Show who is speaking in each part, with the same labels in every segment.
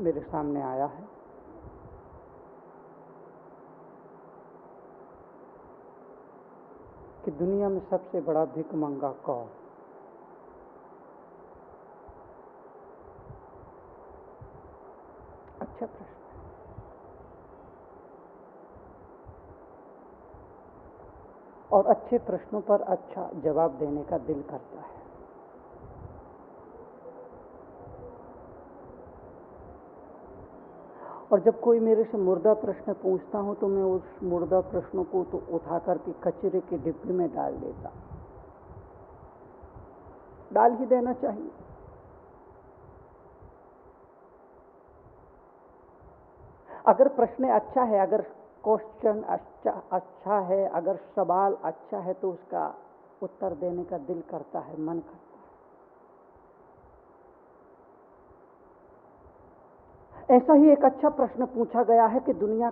Speaker 1: मेरे सामने आया है। कि दुनिया में सबसे बड़ा भिखमंगा कौन? अच्छा प्रश्न है। और अच्छे प्रश्नों पर अच्छा जवाब देने का दिल करता है। और जब कोई मेरे से मुर्दा प्रश्न पूछता हूं तो मैं उस मुर्दा प्रश्नों को तो उठा करके कचरे के डिब्बे में डाल देता। डाल ही देना चाहिए। अगर प्रश्न अच्छा है, अगर क्वेश्चन अच्छा है, अगर सवाल अच्छा है तो उसका उत्तर देने का दिल करता है, मन करता है। ऐसा ही एक अच्छा प्रश्न पूछा गया है कि दुनिया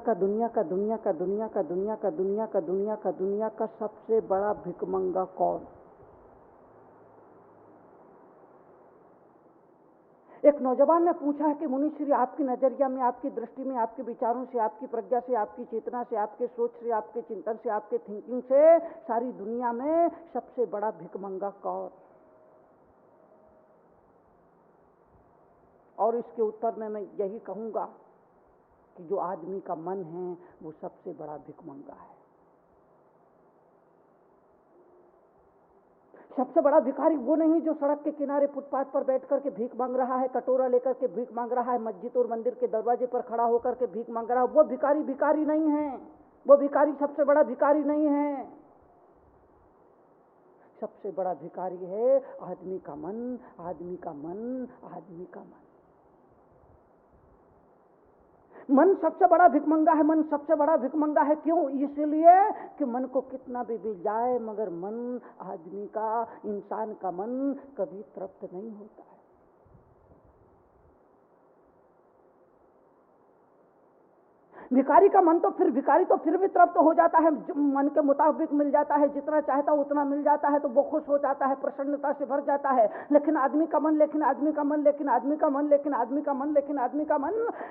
Speaker 1: का सबसे बड़ा भिखमंगा कौन? एक नौजवान ने पूछा है कि मुनि श्री, आपकी नजरिया में, आपकी दृष्टि में, आपके विचारों से, आपकी प्रज्ञा से, आपकी चेतना से, आपके सोच से, आपके चिंतन से, आपके थिंकिंग से सारी दुनिया में सबसे बड़ा भिखमंगा कौन? और इसके उत्तर में मैं यही कहूंगा कि जो आदमी का मन है वो सबसे बड़ा भिखमंगा है। सबसे बड़ा भिखारी वो नहीं जो सड़क के किनारे फुटपाथ पर बैठ करके भीख मांग रहा है, कटोरा लेकर के भीख मांग रहा है, मस्जिद और मंदिर के दरवाजे पर खड़ा होकर के भीख मांग रहा है। वो भिखारी नहीं है। वो भिखारी सबसे बड़ा भिखारी नहीं है। सबसे बड़ा भिखारी है आदमी का मन, आदमी का मन, आदमी का मन। मन सबसे बड़ा भिखमंगा है। मन सबसे बड़ा भिखमंगा है क्यों? इसलिए कि मन को कितना भी मिल जाए मगर मन, आदमी का, इंसान का मन कभी तृप्त नहीं होता है। भिखारी का मन तो फिर भी तृप्त हो जाता है, मन के मुताबिक मिल जाता है, जितना चाहता उतना मिल जाता है तो वो खुश हो जाता है, प्रसन्नता से भर जाता है। लेकिन आदमी का मन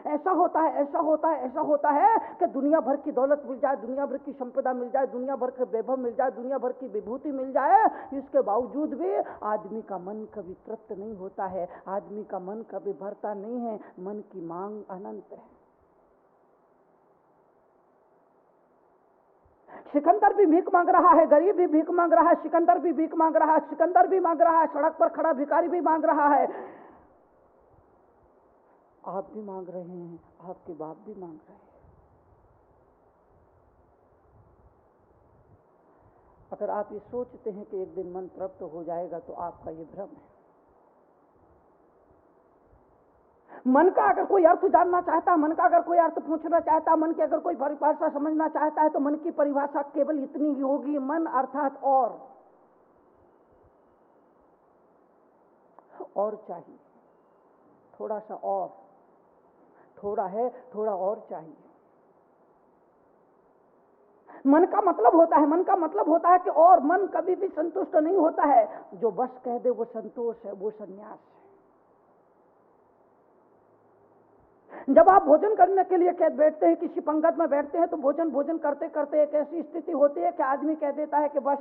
Speaker 1: ऐसा होता है कि दुनिया भर की दौलत मिल जाए, दुनिया भर की संपदा मिल जाए, दुनिया भर के वैभव मिल जाए, दुनिया भर की विभूति मिल जाए, इसके बावजूद भी आदमी का मन कभी तृप्त नहीं होता है। आदमी का मन कभी भरता नहीं है। मन की मांग अनंत है। सिकंदर भी भीख मांग रहा है, गरीब भी भीख मांग रहा है, सिकंदर भी भीख मांग रहा है, सिकंदर भी मांग रहा है, सड़क पर खड़ा भिखारी भी मांग रहा है। आप भी मांग रहे हैं, आपके बाप भी मांग रहे हैं। अगर आप ये सोचते हैं कि एक दिन मन तृप्त हो जाएगा तो आपका ये भ्रम है। मन का अगर कोई अर्थ जानना चाहता, मन का अगर कोई अर्थ पूछना चाहता, मन की अगर कोई परिभाषा समझना चाहता है तो मन की परिभाषा केवल इतनी ही होगी, मन अर्थात और चाहिए, थोड़ा सा और, थोड़ा है, थोड़ा और चाहिए। मन का मतलब होता है कि और मन कभी भी संतुष्ट नहीं होता है। जो बस कह दे वो संतोष है, वो संन्यास है। जब आप भोजन करने के लिए बैठते हैं, किसी पंगत में बैठते हैं तो भोजन करते करते एक ऐसी स्थिति होती है कि आदमी कह देता है कि बस।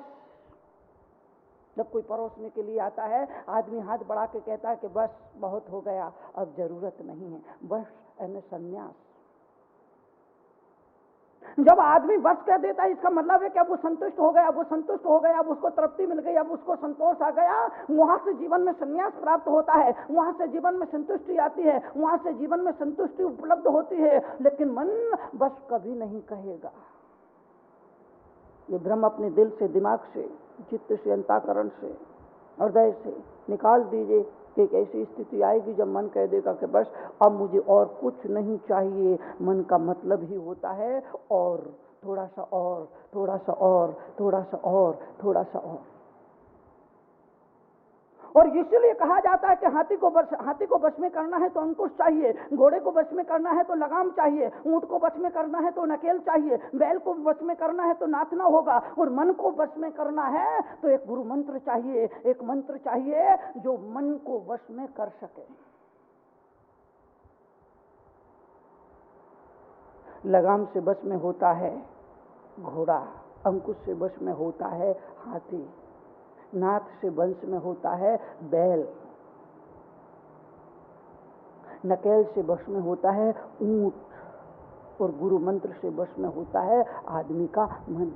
Speaker 1: जब कोई परोसने के लिए आता है, आदमी हाथ बढ़ा के कहता है कि बस, बहुत हो गया, अब जरूरत नहीं है, बस, यानी संन्यास। जब आदमी बस कह देता है, इसका मतलब है कि अब वो संतुष्ट हो गया, अब उसको तृप्ति मिल गई, अब उसको संतोष आ गया। वहां से जीवन में संन्यास प्राप्त होता है, वहां से जीवन में संतुष्टि आती है, वहां से जीवन में संतुष्टि उपलब्ध होती है। लेकिन मन बस कभी नहीं कहेगा। ये भ्रम अपने दिल से, दिमाग से, चित्त से, अंतःकरण से, हृदय से निकाल दीजिए कि एक ऐसी स्थिति आएगी जब मन कह देगा कि बस, अब मुझे और कुछ नहीं चाहिए। मन का मतलब ही होता है और, थोड़ा सा और, थोड़ा सा और, थोड़ा सा और, थोड़ा सा और इसीलिए कहा जाता है कि हाथी को बस में करना है तो अंकुश चाहिए, घोड़े को बस में करना है तो लगाम चाहिए, ऊंट को बस में करना है तो नकेल चाहिए, बैल को बस में करना है तो नाचना होगा, और मन को बस में करना है तो एक गुरु मंत्र चाहिए, एक मंत्र चाहिए जो मन को बस में कर सके। लगाम से बस में होता है घोड़ा, अंकुश से बस में होता है हाथी, नाथ से वंश में होता है बैल, नकेल से बस में होता है ऊंट, और गुरु मंत्र से बस में होता है आदमी का मन।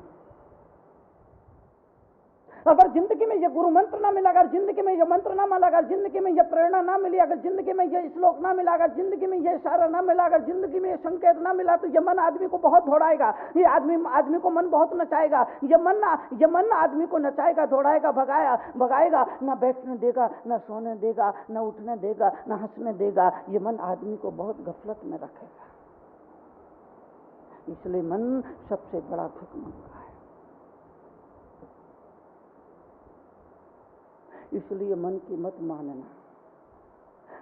Speaker 1: अगर जिंदगी में ये गुरु मंत्र ना मिला, अगर जिंदगी में ये मंत्र ना मिला, अगर जिंदगी में ये प्रेरणा ना मिली, अगर जिंदगी में ये श्लोक ना मिला, अगर जिंदगी में ये इशारा ना मिला, अगर जिंदगी में ये संकेत ना मिला, तो ये मन आदमी को बहुत दौड़ाएगा, ये आदमी को मन बहुत नचाएगा, ये मन आदमी को नचाएगा, दौड़ाएगा, भगाएगा, ना बैठने देगा, ना सोने देगा, ना उठने देगा, ना हंसने देगा। ये मन आदमी को बहुत गफलत में रखेगा। इसलिए मन सबसे बड़ा भिखमंगा है। इसलिए मन की मत मानना।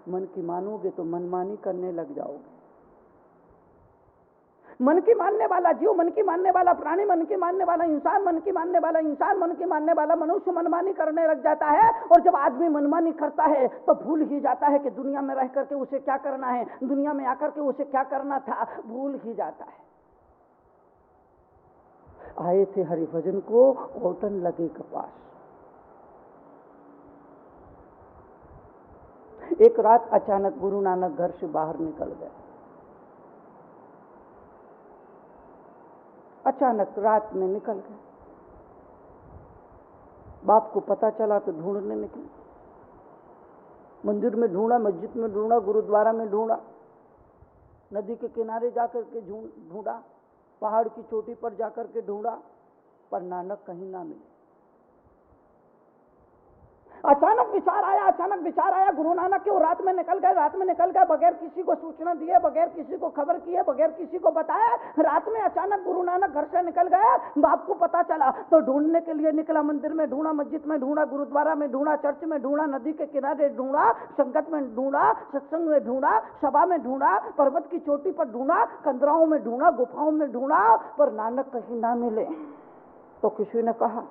Speaker 1: मन की मानोगे तो मनमानी करने लग जाओगे। मन की मानने वाला जीव, मन की मानने वाला प्राणी, मन की मानने वाला इंसान, मन की मानने वाला इंसान, मन की मानने वाला मनुष्य मनमानी करने लग जाता है। और जब आदमी मनमानी करता है तो भूल ही जाता है कि दुनिया में रह करके उसे क्या करना है, दुनिया में आकर के उसे क्या करना था, भूल ही जाता है। आए थे हरिभजन को ओटन लगे कपास। एक रात अचानक गुरु नानक घर से बाहर निकल गए। अचानक रात में निकल गए। बाप को पता चला तो ढूंढने निकले। मंदिर में ढूंढा, मस्जिद में ढूंढा, गुरुद्वारा में ढूंढा, नदी के किनारे जाकर के ढूंढा, पहाड़ की चोटी पर जाकर के ढूंढा, पर नानक कहीं ना मिले। अचानक विचार आया गुरु नानक के, वो रात में निकल गए बगैर किसी को सूचना दिए, बगैर किसी को खबर किए, बगैर किसी को बताए। रात में अचानक गुरु नानक घर से निकल गए। बाप को पता चला तो ढूंढने के लिए निकला। मंदिर में ढूंढा, मस्जिद में ढूंढा, गुरुद्वारा में ढूंढा, चर्च में ढूंढा, नदी के किनारे ढूंढा, संगत में ढूंढा, सत्संग में ढूंढा, सभा में ढूंढा, पर्वत की चोटी पर ढूंढा, कंदराओं में ढूंढा, गुफाओं में ढूंढा, पर नानक कहीं ना मिले। तो किसी ने कहा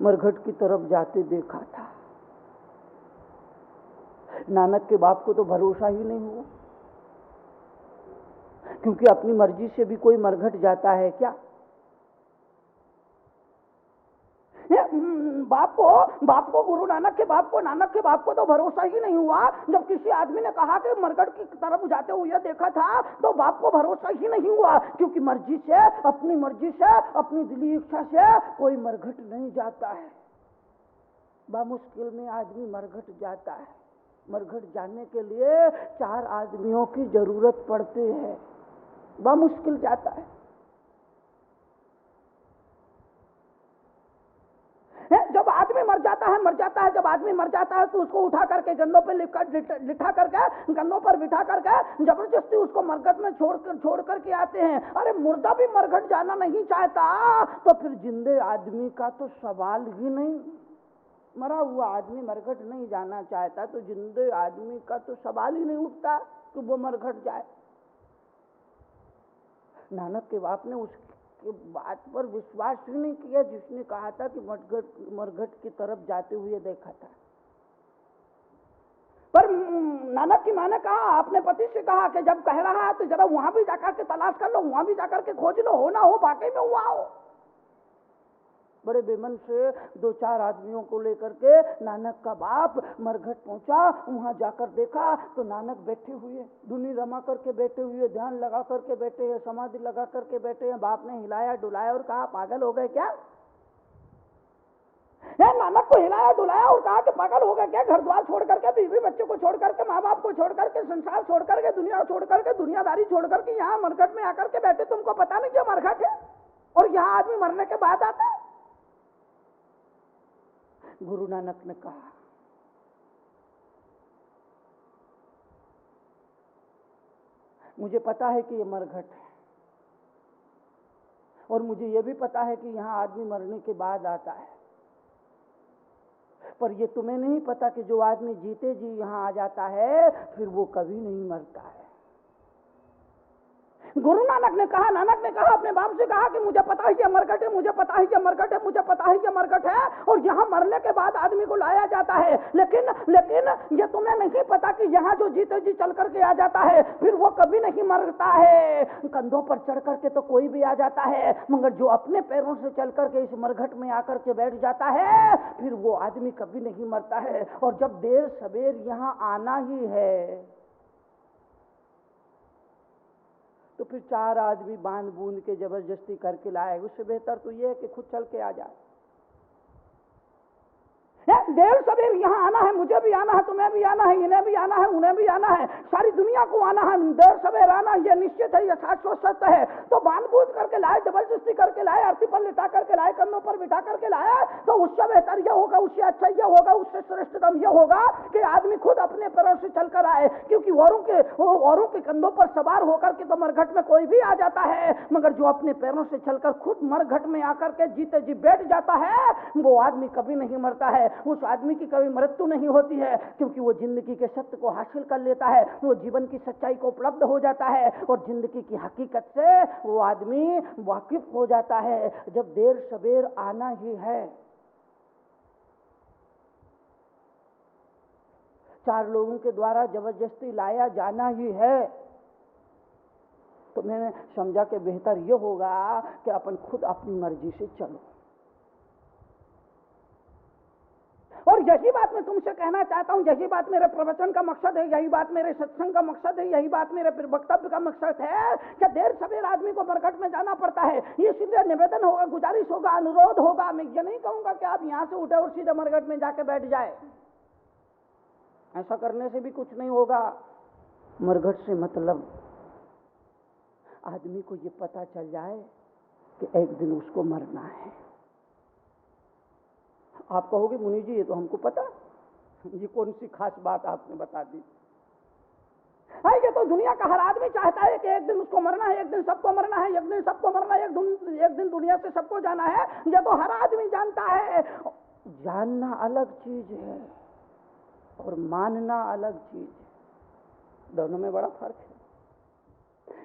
Speaker 1: मरघट की तरफ जाते देखा था। नानक के बाप को तो भरोसा ही नहीं हुआ, क्योंकि अपनी मर्जी से भी कोई मरघट जाता है क्या? बाप को गुरु नानक के बाप को तो भरोसा ही नहीं हुआ। जब किसी आदमी ने कहा कि मरघट की तरफ जाते हुए देखा था, तो बाप को भरोसा ही नहीं हुआ, क्योंकि अपनी मर्जी से, अपनी दिली इच्छा से कोई मरघट नहीं जाता है। बामुश्किल में आदमी मरघट जाता है। मरघट जाने के लिए 4 आदमियों की जरूरत पड़ती है। बामुश्किल जाता है। जब आदमी मर जाता है, जब आदमी मर जाता है तो उसको उठा करके गंदों पे लिटा करके, गंदों पर बिठा करके जबरदस्ती उसको मरघट में छोड़ करके आते हैं। अरे मुर्दा भी मरघट जाना नहीं चाहता तो फिर जिंदे आदमी का तो सवाल ही नहीं। मरा हुआ आदमी मरघट नहीं जाना चाहता तो जिंदे आदमी का तो सवाल ही नहीं उठता कि वो मरघट जाए। नानक के बाप ने उसकी बात पर विश्वास ही नहीं किया, जिसने कहा था कि मरघट की तरफ जाते हुए देखा था। पर नानक की मां ने कहा, अपने पति से कहा कि जब कह रहा है तो जरा वहां भी जाकर के तलाश कर लो, वहां भी जाकर के खोज लो, हो ना हो वाकई में हुआ हो। बड़े बेमन से 2-4 आदमियों को लेकर के नानक का बाप मरघट पहुंचा। वहां जाकर देखा तो नानक बैठे हुए, धुनी रमा करके बैठे हुए, ध्यान लगा करके बैठे हैं, समाधि लगा करके बैठे हैं। बाप ने हिलाया डुलाया और कहा, पागल हो गए क्या? नानक को हिलाया डुलाया और कहा कि पागल हो गए क्या? घर द्वार छोड़ करके, बीवी बच्चे को छोड़ करके, माँ बाप को छोड़ करके, संसार छोड़ करके, दुनिया छोड़ करके, दुनियादारी छोड़ करके यहाँ मरघट में आकर के बैठे, तुमको पता नहीं क्या मरघट है? और यहाँ आदमी मरने के बाद आता है। गुरु नानक ने कहा, मुझे पता है कि ये मरघट है, और मुझे ये भी पता है कि यहाँ आदमी मरने के बाद आता है, पर ये तुम्हें नहीं पता कि जो आदमी जीते जी यहाँ आ जाता है फिर वो कभी नहीं मरता है। गुरु नानक ने कहा, नानक ने कहा, अपने बाप से कहा कि मुझे पता है ये मरघट है, मुझे पता है ये मरघट है, मुझे पता है ये मरघट है, और यहाँ मरने के बाद आदमी को लाया जाता है। लेकिन ये तुम्हें नहीं पता कि यहाँ जो जीते जी चल करके आ जाता है फिर वो कभी नहीं मरता है। कंधों पर चढ़ करके तो कोई भी आ जाता है, मगर जो अपने पैरों से चल करके इस मरघट में आकर के बैठ जाता है फिर वो आदमी कभी नहीं मरता है। और जब देर सवेर यहाँ आना ही है तो फिर 4 आदमी बांध बूंद के जबरदस्ती करके लाए, उससे बेहतर तो ये है कि खुद चल के आ जाए। देर सवेर यहाँ आना है, मुझे भी आना है, तुम्हें भी आना है, इन्हें भी आना है, उन्हें भी आना है, सारी दुनिया को आना है। देर सवेर आना ये निश्चित है, ये शाश्वत सत्य है। तो बांध बूंद करके लाए, जबरदस्ती करके लाए, अर्थी पर लिटा करके लाए, कंधों पर बिठा करके लाए, तो उससे बेहतर यह होगा, उससे अच्छा यह होगा, उससे श्रेष्ठतम यह होगा कि आदमी खुद अपने पैरों से चल कर आए। क्योंकि औरों के कंधों पर सवार होकर के तो मरघट में कोई भी आ जाता है, मगर जो अपने पैरों से चलकर खुद मरघट में आकर के जीते जी बैठ जाता है वो आदमी कभी नहीं मरता है। उस आदमी की कभी मृत्यु नहीं होती है, क्योंकि वो जिंदगी के सत्य को हासिल कर लेता है, वो जीवन की सच्चाई को उपलब्ध हो जाता है और जिंदगी की हकीकत से वो आदमी वाकिफ हो जाता है। जब देर सवेर आना ही है, 4 लोगों के द्वारा जबरदस्ती लाया जाना ही है, तो मैंने समझा कि बेहतर ये होगा कि अपन खुद अपनी मर्जी से चलो। और यही बात मैं तुमसे कहना चाहता हूं, यही बात मेरे प्रवचन का मकसद है, यही बात मेरे सत्संग का मकसद है, यही बात मेरे वक्तव्य का मकसद है कि देर सवेर आदमी को मरघट में जाना पड़ता है। इसलिए निवेदन होगा, गुजारिश होगा, अनुरोध होगा। मैं ये नहीं कहूंगा कि आप यहां से उठे और सीधे मरघट में जाके बैठ जाए, ऐसा करने से भी कुछ नहीं होगा। मरघट से मतलब आदमी को ये पता चल जाए कि एक दिन उसको मरना है। आप कहोगे मुनि जी ये तो हमको पता, ये कौन सी खास बात आपने बता दी। ये तो दुनिया का हर आदमी चाहता है कि एक दिन उसको मरना है, एक दिन सबको मरना है, एक दिन सबको मरना है, एक दिन दुनिया से सबको जाना है। ये तो हर आदमी जानता है। जानना अलग चीज है और मानना अलग चीज है, दोनों में बड़ा फर्क है।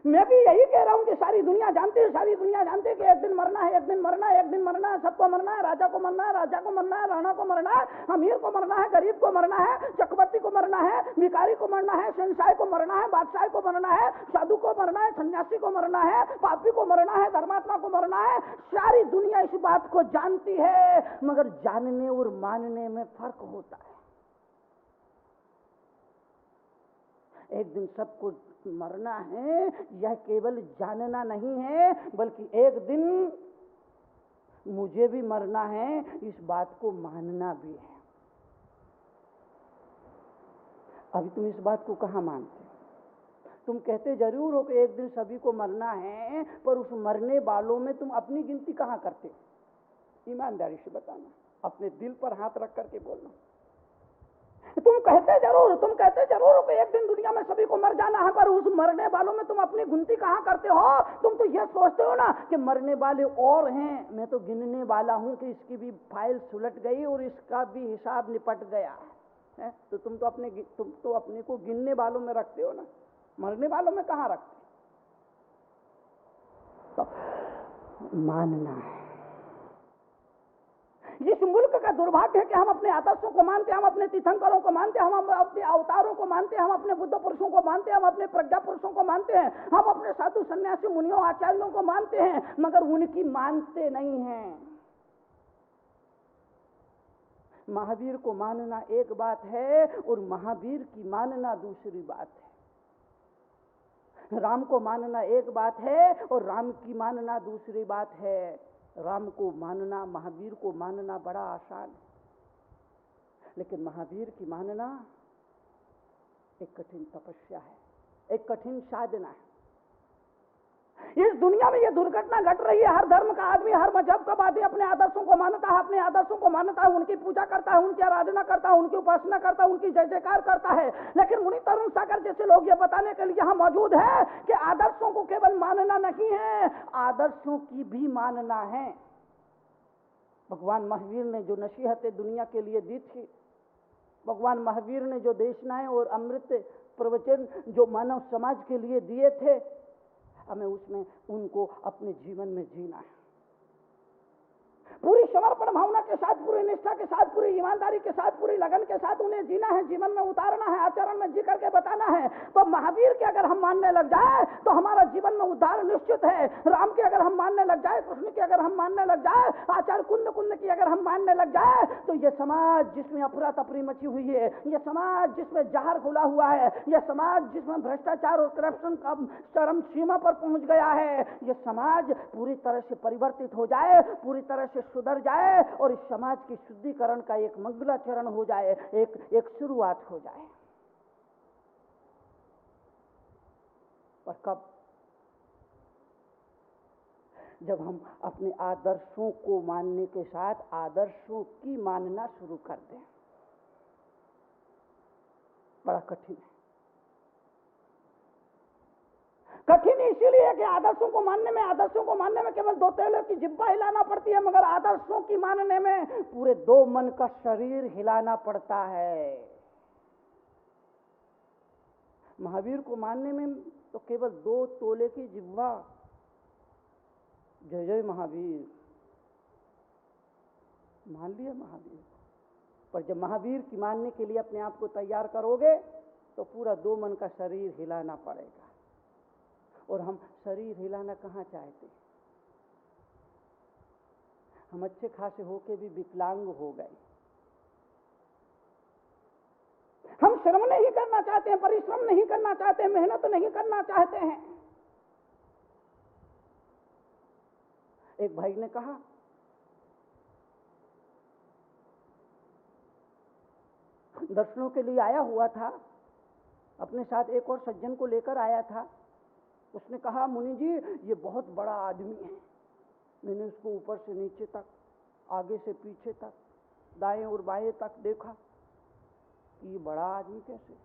Speaker 1: मैं भी यही कह रहा हूं कि सारी दुनिया जानती है, सारी दुनिया जानती है कि एक दिन मरना है, एक दिन मरना है, एक दिन मरना है, सबको मरना है। राजा को मरना है, राजा को मरना है, राणा को मरना है, अमीर को मरना है, गरीब को मरना है, चक्रवर्ती को मरना है, भिखारी को मरना है, शहंशाह को मरना है, बादशाह को मरना है, साधु को मरना है, सन्यासी को मरना है, पापी को मरना है, धर्मात्मा को मरना है। सारी दुनिया इस बात को जानती है, मगर जानने और मानने में फर्क होता है। एक दिन सबको मरना है यह केवल जानना नहीं है, बल्कि एक दिन मुझे भी मरना है, इस बात को मानना भी है। अभी तुम इस बात को कहाँ मानते? तुम कहते जरूर हो कि एक दिन सभी को मरना है, पर उस मरने वालों में तुम अपनी गिनती कहाँ करते? ईमानदारी से बताना, अपने दिल पर हाथ रख करके बोलना। तुम कहते जरूर हो कि एक दिन दुनिया में सभी को मर जाना है, पर उस मरने वालों में तुम अपनी गिनती कहाँ करते हो? तुम तो ये सोचते हो ना कि मरने वाले और हैं, मैं तो गिनने वाला हूं कि इसकी भी फाइल सुलट गई और इसका भी हिसाब निपट गया है। तो तुम तो अपने को गिनने वालों में रखते हो ना, मरने वालों में कहाँ रखते? तो मानना है। इस मुल्क का दुर्भाग्य है कि हम अपने आदर्शों को मानते हैं, हम अपने तीर्थंकरों को मानते हैं, हम अपने अवतारों को मानते हैं, हम अपने बुद्ध पुरुषों को मानते हैं, हम अपने प्रज्ञा पुरुषों को मानते हैं, हम अपने साधु सन्यासी मुनियों आचार्यों को मानते हैं, मगर उनकी मानते नहीं हैं। महावीर को मानना एक बात है और महावीर की मानना दूसरी बात है। राम को मानना एक बात है और राम की मानना दूसरी बात है। राम को मानना, महावीर को मानना बड़ा आसान है, लेकिन महावीर की मानना एक कठिन तपस्या है, एक कठिन साधना है। इस दुनिया में यह दुर्घटना घट रही है, हर धर्म का आदमी, हर मजहब का आदमी अपने आदर्शों को मानता है, अपने आदर्शों को मानता है, उनकी पूजा करता है, उनकी आराधना करता है, उनकी उपासना करता है, उनकी जय जयकार करता है। लेकिन मुनि तरुण सागर जैसे लोग ये बताने के लिए यहाँ मौजूद है कि आदर्शों को केवल मानना नहीं है, आदर्शों की भी मानना है। भगवान महावीर ने जो नसीहतें दुनिया के लिए दी थी, भगवान महावीर ने जो देशनाएं और अमृत प्रवचन जो मानव समाज के लिए दिए थे, हमें उसमें उनको अपने जीवन में जीना है। पूरी समर्पण भावना के साथ, पूरी निष्ठा के साथ, पूरी ईमानदारी के साथ, पूरी लगन के साथ उन्हें जीना है, जीवन में उतारना है, आचरण में जी करके बताना है। तो महावीर के अगर हम मानने लग जाए तो हमारा जीवन में उद्धार निश्चित है। राम के अगर हम मानने लग जाए, कृष्ण की अगर हम मानने लग जाए, आचार्य कुंद की अगर हम मानने लग जाए, तो ये समाज जिसमें अफरा तफरी मची हुई है, ये समाज जिसमें जहर घुला हुआ है, ये समाज जिसमें भ्रष्टाचार और करप्शन का चरम सीमा पर पहुंच गया है, ये समाज पूरी तरह से परिवर्तित हो जाए, पूरी तरह से सुधर जाए और इस समाज की शुद्धिकरण का एक मंगलाचरण हो जाए, एक शुरुआत हो जाए। पर कब? जब हम अपने आदर्शों को मानने के साथ आदर्शों की मानना शुरू कर दें। बड़ा कठिन है। कठिन इसीलिए कि आदर्शों को मानने में केवल दो तेलों की जिब्बा हिलाना पड़ती है, मगर आदर्शों की मानने में पूरे दो मन का शरीर हिलाना पड़ता है। महावीर को मानने में तो केवल 2 तोले की जिब्बा, जय जय महावीर, मान लिया महावीर को। पर जब महावीर की मानने के लिए अपने आप को तैयार करोगे तो पूरा 2 मन का शरीर हिलाना पड़ेगा। और हम शरीर हिलाना कहाँ चाहते? हम अच्छे खासे होके भी विकलांग हो गए। हम श्रम नहीं करना चाहते हैं, परिश्रम नहीं करना चाहते हैं, मेहनत नहीं करना चाहते हैं। एक भाई ने कहा, दर्शनों के लिए आया हुआ था, अपने साथ एक और सज्जन को लेकर आया था। उसने कहा, मुनि जी ये बहुत बड़ा आदमी है। मैंने उसको ऊपर से नीचे तक, आगे से पीछे तक, दाएं और बाएं तक देखा कि ये बड़ा आदमी कैसे?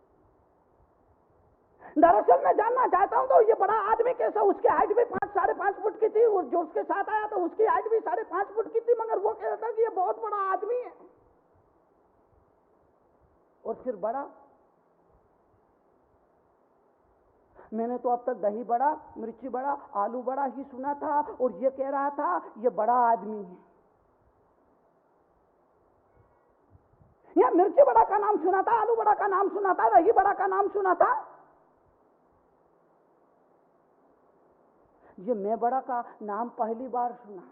Speaker 1: दरअसल मैं जानना चाहता हूं तो ये बड़ा आदमी कैसा? उसकी हाइट भी 5-5.5 फुट की थी, और जो उसके साथ आया तो उसकी हाइट भी 5.5 फुट की थी, मगर वो कह रहा था कि ये बहुत बड़ा आदमी है। और फिर बड़ा, मैंने तो अब तक दही बड़ा, मिर्ची बड़ा, आलू बड़ा ही सुना था, और ये कह रहा था ये बड़ा आदमी है। या मिर्ची बड़ा का नाम सुना था, आलू बड़ा का नाम सुना था, दही बड़ा का नाम सुना था, ये मैं बड़ा का नाम पहली बार सुना।